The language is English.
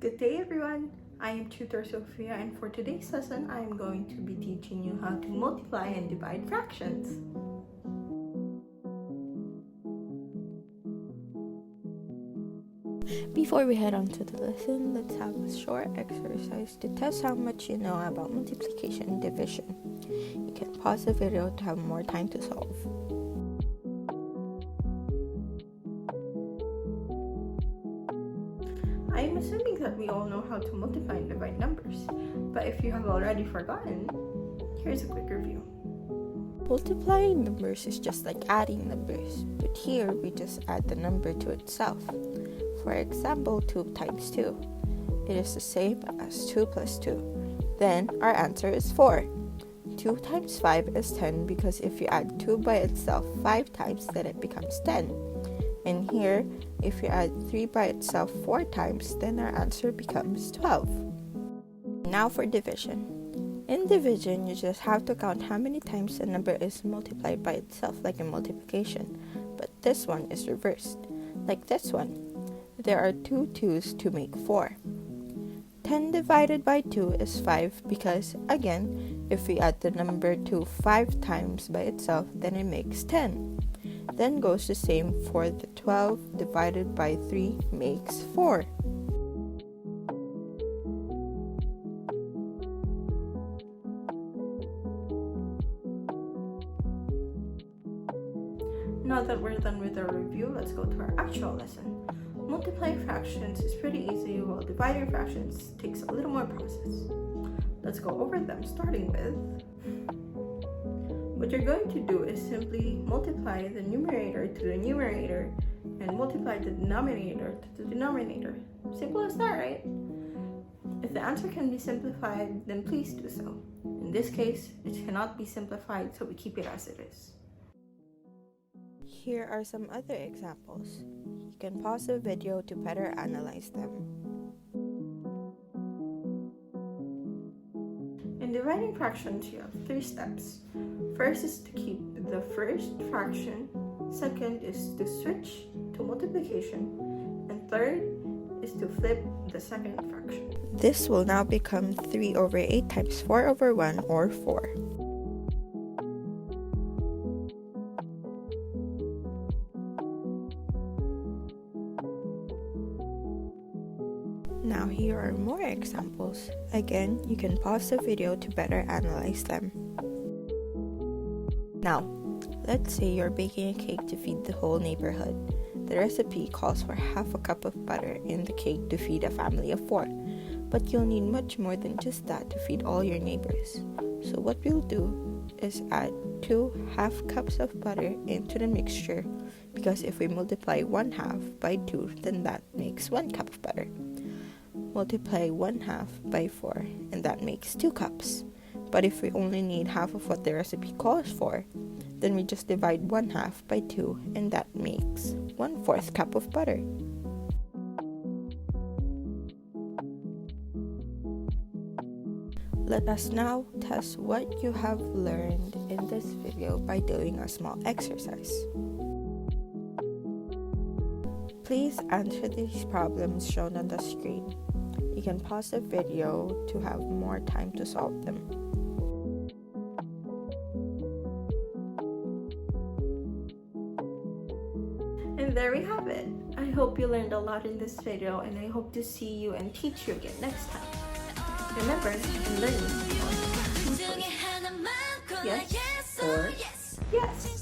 Good day everyone! I am tutor Sophia, and for today's lesson I am going to be teaching you how to multiply and divide fractions. Before we head on to the lesson, let's have a short exercise to test how much you know about multiplication and division. You can pause the video to have more time to solve. I am assuming that we all know how to multiply and divide numbers, but if you have already forgotten, here's a quick review. Multiplying numbers is just like adding numbers, but here we just add the number to itself. For example, 2 times 2. It is the same as 2 plus 2. Then our answer is 4. 2 times 5 is 10 because if you add 2 by itself 5 times, then it becomes 10. And here, if you add 3 by itself 4 times, then our answer becomes 12. Now for division. In division, you just have to count how many times a number is multiplied by itself, like in multiplication. But this one is reversed, like this one. There are 2 2's to make 4. 10 divided by 2 is 5 because, again, if we add the number 2 5 times by itself, then it makes 10. Then goes the same for the 12 divided by 3 makes 4. Now that we're done with our review, let's go to our actual lesson. Multiplying fractions is pretty easy, while dividing fractions takes a little more process. Let's go over them, starting with... What you're going to do is simply multiply the numerator to the numerator and multiply the denominator to the denominator. Simple as that, right? If the answer can be simplified, then please do so. In this case, it cannot be simplified, so we keep it as it is. Here are some other examples. You can pause the video to better analyze them. In dividing fractions, you have 3 steps. First is to keep the first fraction, second is to switch to multiplication, and third is to flip the second fraction. This will now become 3 over 8 times 4 over 1, or 4. Now here are more examples. Again, you can pause the video to better analyze them. Now, let's say you're baking a cake to feed the whole neighborhood. The recipe calls for half a cup of butter in the cake to feed a family of 4. But you'll need much more than just that to feed all your neighbors. So what we'll do is add 2 half cups of butter into the mixture, because if we multiply 1/2 by 2, then that makes 1 cup of butter. Multiply 1/2 by 4, and that makes 2 cups. But if we only need half of what the recipe calls for, then we just divide 1/2 by 2, and that makes 1/4 cup of butter. Let us now test what you have learned in this video by doing a small exercise. Please answer these problems shown on the screen. You can pause the video to have more time to solve them. And there we have it. I hope you learned a lot in this video, and I hope to see you and teach you again next time. Remember, in learning, yes or yes.